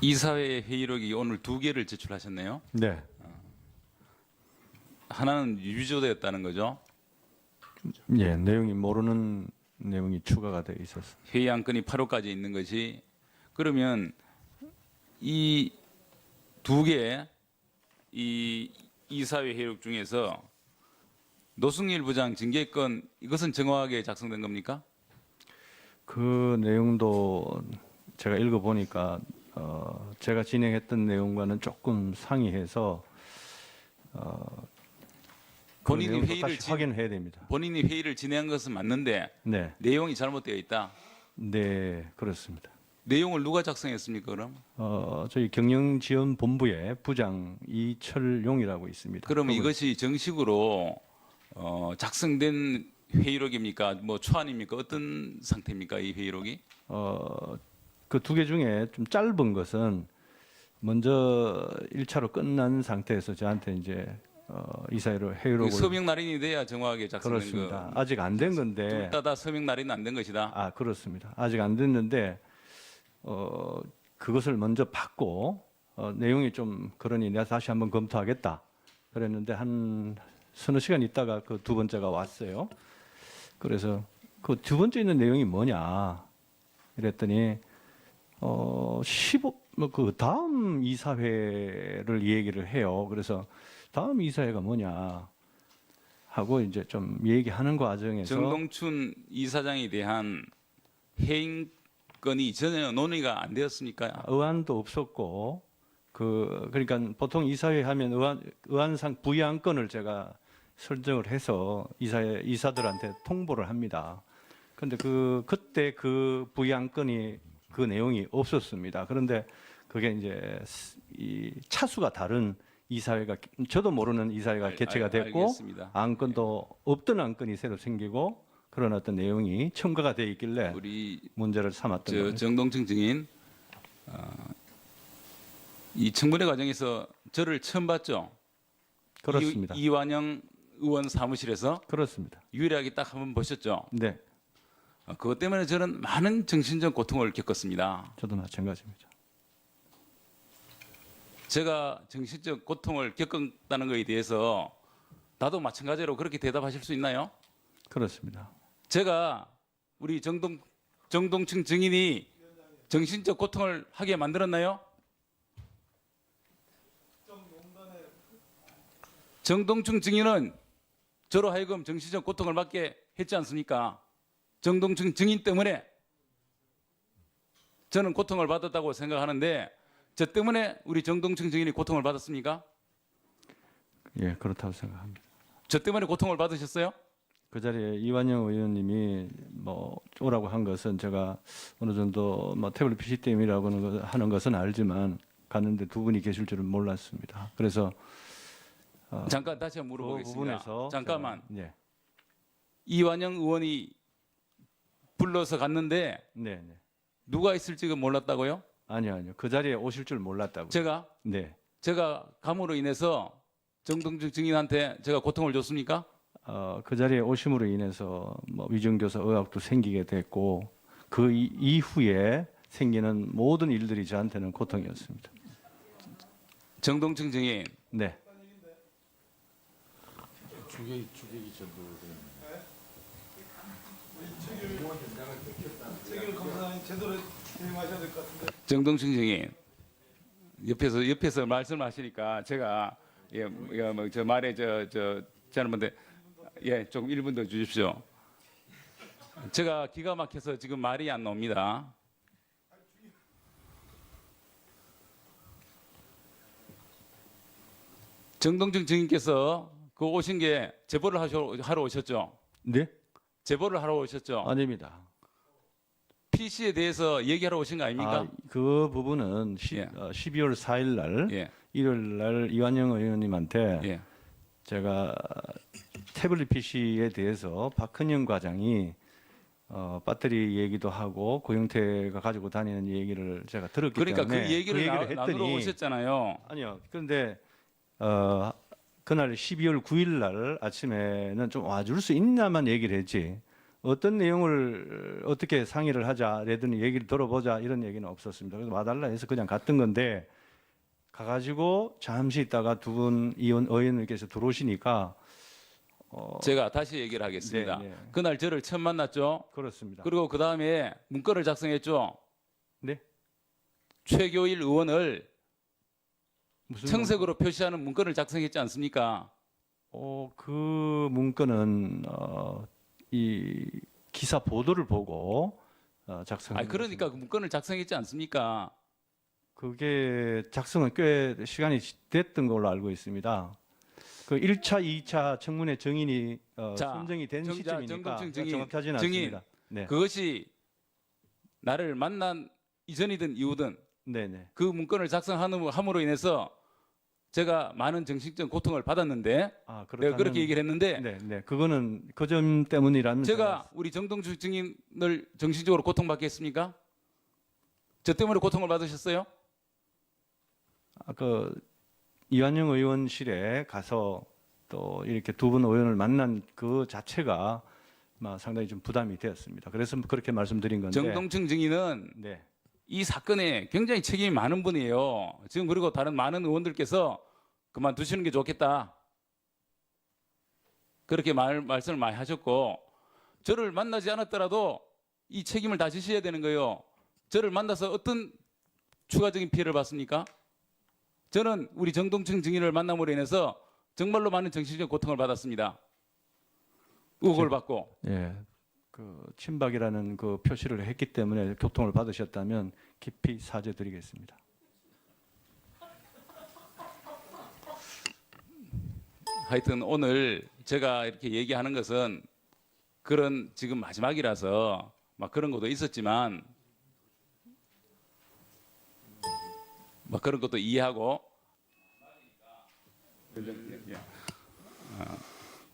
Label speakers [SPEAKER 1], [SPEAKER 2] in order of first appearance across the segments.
[SPEAKER 1] 이사회 회의록이 오늘 2개를 제출하셨네요.
[SPEAKER 2] 네.
[SPEAKER 1] 하나는 위조되었다는 거죠.
[SPEAKER 2] 예, 내용이 모르는 내용이 추가가 되어 있어서.
[SPEAKER 1] 회의 안건이 8호까지 있는 것이 그러면 이 2개 이 이사회 회의록 중에서 노승일 부장 징계권 이것은 정확하게 작성된 겁니까?
[SPEAKER 2] 그 내용도 제가 읽어보니까 제가 진행했던 내용과는 조금 상이해서 그
[SPEAKER 1] 본인이
[SPEAKER 2] 내용도
[SPEAKER 1] 회의를
[SPEAKER 2] 다시 확인해야 됩니다.
[SPEAKER 1] 본인이 회의를 진행한 것은 맞는데
[SPEAKER 2] 네,
[SPEAKER 1] 내용이 잘못되어 있다.
[SPEAKER 2] 네, 그렇습니다.
[SPEAKER 1] 내용을 누가 작성했습니까? 그럼?
[SPEAKER 2] 저희 경영지원본부의 부장 이철용이라고 있습니다.
[SPEAKER 1] 그러면 이것이 정식으로 작성된 회의록입니까? 뭐 초안입니까? 어떤 상태입니까? 이 회의록이?
[SPEAKER 2] 그 2개 중에 좀 짧은 것은 먼저 1차로 끝난 상태에서 저한테 이제 이사회로 회의록을
[SPEAKER 1] 서명 날인이 돼야 정확하게 작성된
[SPEAKER 2] 그렇습니다.
[SPEAKER 1] 거.
[SPEAKER 2] 아직 안 된 건데.
[SPEAKER 1] 둘 다 서명 날인은 안 된 것이다.
[SPEAKER 2] 아, 그렇습니다. 아직 안 됐는데 그것을 먼저 받고 내용이 좀 그러니 내가 다시 한번 검토하겠다. 그랬는데 한 서너 시간 있다가 그 2번째가 왔어요. 그래서 그 2번째 있는 내용이 뭐냐 이랬더니 15그 다음 이사회를 얘기를 해요. 그래서 다음 이사회가 뭐냐 하고 이제 좀 얘기하는 과정에서
[SPEAKER 1] 정동춘 이사장에 대한 해임건이 전혀 논의가 안 되었습니까?
[SPEAKER 2] 의안도 없었고 그러니까 보통 이사회 하면 의안상 부의안건을 제가 설정을 해서 이사들한테 통보를 합니다. 그런데 그때 그 부의안건이 그 내용이 없었습니다. 그런데 그게 이제 이 차수가 다른 이사회가 저도 모르는 이사회가 개최가 됐고
[SPEAKER 1] 알겠습니다.
[SPEAKER 2] 안건도 없던 안건이 새로 생기고 그런 어떤 내용이 첨가가 되어 있길래
[SPEAKER 1] 우리
[SPEAKER 2] 문제를 삼았던 거예요.
[SPEAKER 1] 정동춘 증인 이 청문회 과정에서 저를 처음 봤죠.
[SPEAKER 2] 그렇습니다.
[SPEAKER 1] 이완영 의원 사무실에서
[SPEAKER 2] 그렇습니다.
[SPEAKER 1] 유일하게 딱 한번 보셨죠.
[SPEAKER 2] 네,
[SPEAKER 1] 그것 때문에 저는 많은 정신적 고통을 겪었습니다.
[SPEAKER 2] 저도 마찬가지입니다.
[SPEAKER 1] 제가 정신적 고통을 겪었다는 것에 대해서 나도 마찬가지로 그렇게 대답하실 수 있나요?
[SPEAKER 2] 그렇습니다.
[SPEAKER 1] 제가 우리 정동춘 증인이 정신적 고통을 하게 만들었나요? 정동춘 증인은 저로 하여금 정신적 고통을 받게 했지 않습니까? 정동춘 증인 때문에 저는 고통을 받았다고 생각하는데 저 때문에 우리 정동춘 증인이 고통을 받았습니까?
[SPEAKER 2] 예, 그렇다고 생각합니다.
[SPEAKER 1] 저 때문에 고통을 받으셨어요?
[SPEAKER 2] 그 자리에 이완영 의원님이 뭐 오라고 한 것은 제가 어느 정도 뭐 태블릿 PC 때문이라고 하는 것은 알지만 갔는데 2분이 계실 줄은 몰랐습니다. 그래서
[SPEAKER 1] 잠깐 다시 한번
[SPEAKER 2] 그
[SPEAKER 1] 물어보겠습니다.
[SPEAKER 2] 부분에서
[SPEAKER 1] 잠깐만.
[SPEAKER 2] 제가, 네,
[SPEAKER 1] 이완영 의원이 불러서 갔는데
[SPEAKER 2] 네, 네.
[SPEAKER 1] 누가 있을지가 몰랐다고요?
[SPEAKER 2] 아니요. 그 자리에 오실 줄 몰랐다고.
[SPEAKER 1] 제가 감으로 인해서 정동춘 증인한테 제가 고통을 줬습니까?
[SPEAKER 2] 그 자리에 오심으로 인해서 뭐 위정교사 의혹도 생기게 됐고 그 이후에 생기는 모든 일들이 저한테는 고통이었습니다.
[SPEAKER 1] 정동춘 증인
[SPEAKER 2] 네.
[SPEAKER 3] 주객이 전부
[SPEAKER 4] 책임 검사님 제대로 진행하셔야 될 것 같은데.
[SPEAKER 1] 정동춘 증인 옆에서 말씀하시니까 제가 저 말에 저는 건데 조금 1분 더 주십시오. 제가 기가 막혀서 지금 말이 안 나옵니다. 정동춘 증인께서 그 오신 게 제보를 하러 오셨죠?
[SPEAKER 2] 네?
[SPEAKER 1] 제보를 하러 오셨죠?
[SPEAKER 2] 아닙니다.
[SPEAKER 1] PC에 대해서 얘기하러 오신 거 아닙니까?
[SPEAKER 2] 그 부분은
[SPEAKER 1] 예.
[SPEAKER 2] 12월 4일 날,
[SPEAKER 1] 예.
[SPEAKER 2] 일요일 날 이완영 의원님한테
[SPEAKER 1] 예.
[SPEAKER 2] 제가 태블릿 PC에 대해서 박헌영 과장이 배터리 얘기도 하고 고영태가 가지고 다니는 얘기를 제가 들었기
[SPEAKER 1] 그러니까
[SPEAKER 2] 때문에
[SPEAKER 1] 그 얘기를
[SPEAKER 2] 했더니
[SPEAKER 1] 나누러 오셨잖아요.
[SPEAKER 2] 아니요. 그런데 그날 12월 9일 날 아침에는 좀 와줄 수 있냐만 얘기를 했지 어떤 내용을 어떻게 상의를 하자라든지 얘기를 들어보자 이런 얘기는 없었습니다. 그래서 와달라 해서 그냥 갔던 건데 가가지고 잠시 있다가 두 분 의원님께서 들어오시니까
[SPEAKER 1] 제가 다시 얘기를 하겠습니다.
[SPEAKER 2] 네, 네.
[SPEAKER 1] 그날 저를 처음 만났죠.
[SPEAKER 2] 그렇습니다.
[SPEAKER 1] 그리고 그 다음에 문건을 작성했죠.
[SPEAKER 2] 네?
[SPEAKER 1] 최교일 의원을
[SPEAKER 2] 무슨
[SPEAKER 1] 청색으로 표시하는 문건을 작성했지 않습니까?
[SPEAKER 2] 그 문건은 이 기사 보도를 보고 작성한
[SPEAKER 1] 그러니까 그 문건을 작성했지 않습니까?
[SPEAKER 2] 그게 작성은 꽤 시간이 됐던 걸로 알고 있습니다. 그 1차, 2차 청문회 증인이
[SPEAKER 1] 자,
[SPEAKER 2] 선정이 된 시점이니까
[SPEAKER 1] 정동춘 증인,
[SPEAKER 2] 정확하지는
[SPEAKER 1] 증인.
[SPEAKER 2] 않습니다. 네,
[SPEAKER 1] 그것이 나를 만난 이전이든 이후든
[SPEAKER 2] 네, 네.
[SPEAKER 1] 그 문건을 작성함으로 인해서 제가 많은 정신적 고통을 받았는데 내가
[SPEAKER 2] 그렇다면
[SPEAKER 1] 그렇게 얘기를 했는데
[SPEAKER 2] 네, 네. 그거는 그 점 때문이라면
[SPEAKER 1] 제가 우리 정동춘 증인을 정신적으로 고통받게 했습니까? 저 때문에 고통을 받으셨어요?
[SPEAKER 2] 그 이완영 의원실에 가서 또 이렇게 두 분 의원을 만난 그 자체가 상당히 좀 부담이 되었습니다. 그래서 그렇게 말씀드린 건데.
[SPEAKER 1] 정동춘 증인은
[SPEAKER 2] 네.
[SPEAKER 1] 이 사건에 굉장히 책임이 많은 분이에요. 지금 그리고 다른 많은 의원들께서 그만두시는 게 좋겠다. 그렇게 말씀을 많이 하셨고 저를 만나지 않았더라도 이 책임을 다 지셔야 되는 거예요. 저를 만나서 어떤 추가적인 피해를 받습니까? 저는 우리 정동춘 증인을 만남으로 인해서 정말로 많은 정신적 고통을 받았습니다. 의혹을 받고.
[SPEAKER 2] 예. 그 친박이라는 그 표시를 했기 때문에 고통을 받으셨다면 깊이 사죄드리겠습니다.
[SPEAKER 1] 하여튼 오늘 제가 이렇게 얘기하는 것은 그런 지금 마지막이라서 막 그런 것도 있었지만 막 그런 것도 이해하고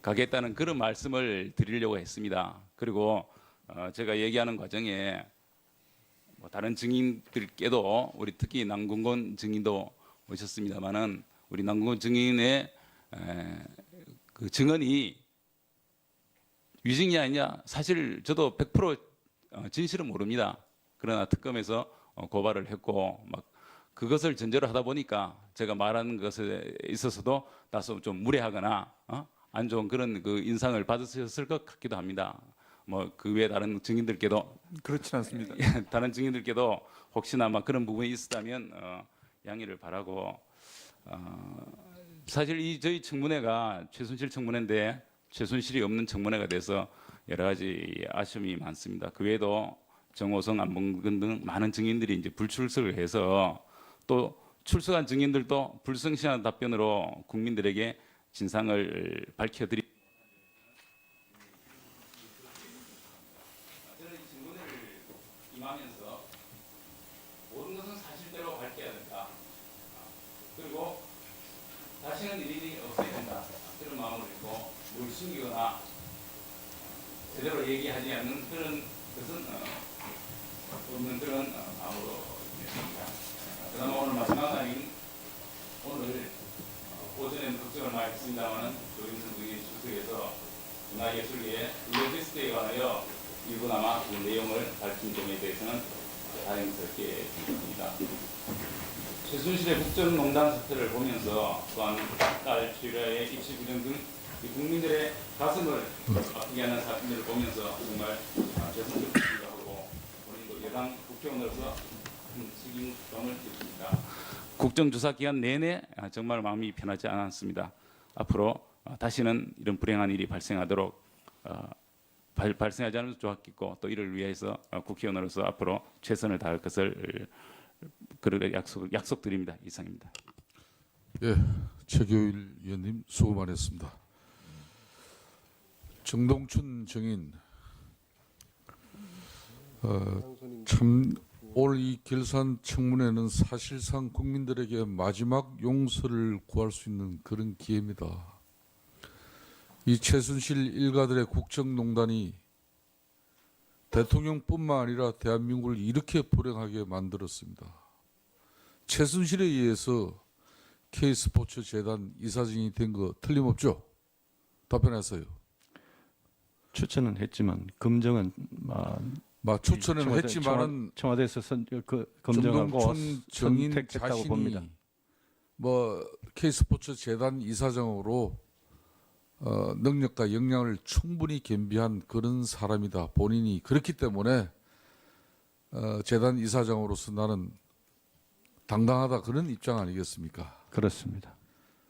[SPEAKER 1] 가겠다는 그런 말씀을 드리려고 했습니다. 그리고 제가 얘기하는 과정에 뭐 다른 증인들께도 우리 특히 남궁건 증인도 오셨습니다만은 우리 남궁건 증인의 그 증언이 위증이 아니냐 사실 저도 100% 진실은 모릅니다. 그러나 특검에서 고발을 했고 막 그것을 전제로 하다 보니까 제가 말하는 것에 있어서도 다소 좀 무례하거나 안 좋은 그런 그 인상을 받으셨을 것 같기도 합니다. 뭐 그 외 다른 증인들께도
[SPEAKER 4] 그렇진 않습니다.
[SPEAKER 1] 다른 증인들께도 혹시나 막 그런 부분이 있었다면 양해를 바라고 사실 이 저희 청문회가 최순실 청문회인데 최순실이 없는 청문회가 돼서 여러 가지 아쉬움이 많습니다. 그 외에도 정호성, 안봉근 등 많은 증인들이 이제 불출석을 해서 또 출석한 증인들도 불성실한 답변으로 국민들에게 진상을 밝혀드리. 저는 이 청문회를 임하면서 모든 것은 사실대로 밝혀야 된다. 그리고 다시는 일이 없어야 된다. 그런 마음을 갖고 뭘 숨기거나 제대로 얘기하지 않는 그런 것은 없는 그런 마음으로 있습니다. 그나마 오늘 마지막 날인 오늘 오전에는 걱정을 많이 했습니다만은 조임선 의원이 출석해서 문화예술계의 일러스트에 관하여 일부나마 그 내용을 밝힌 점에 대해서는 다행스럽게 생각합니다. 최순실의 국정농단 사태를 보면서 또한 딸 최유라의 입시 부정 등 국민들의 가슴을 아프게 하는 사건들을 보면서 정말 죄송스럽게 생각하고 본인도 여당 국회의원으로서 큰 책임감을 느낍니다. 국정조사 기간 내내 정말 마음이 편하지 않았습니다. 앞으로 다시는 이런 불행한 일이 발생하도록 발생하지 않으면 좋았겠고 또 이를 위해서 국회의원으로서 앞으로 최선을 다할 것을 그렇게 약속드립니다. 이상입니다.
[SPEAKER 3] 예, 최교일 위원님 수고 많으셨습니다. 정동춘 증인 참 올 이 결산 청문회는 사실상 국민들에게 마지막 용서를 구할 수 있는 그런 기회입니다. 이 최순실 일가들의 국정농단이 대통령뿐만 아니라 대한민국을 이렇게 불행하게 만들었습니다. 최순실에 의해서 K스포츠 재단 이사진이 된 거 틀림없죠? 답변하세요.
[SPEAKER 2] 추천은 했지만 검증은
[SPEAKER 3] 추천은 했지만은
[SPEAKER 2] 청와대에서 검증하고
[SPEAKER 3] 정동춘 정인
[SPEAKER 2] 선택했다고
[SPEAKER 3] 자신이
[SPEAKER 2] 봅니다.
[SPEAKER 3] K스포츠 재단 이사장으로 능력과 역량을 충분히 겸비한 그런 사람이다. 본인이 그렇기 때문에 재단 이사장으로서 나는 당당하다 그런 입장 아니겠습니까?
[SPEAKER 2] 그렇습니다.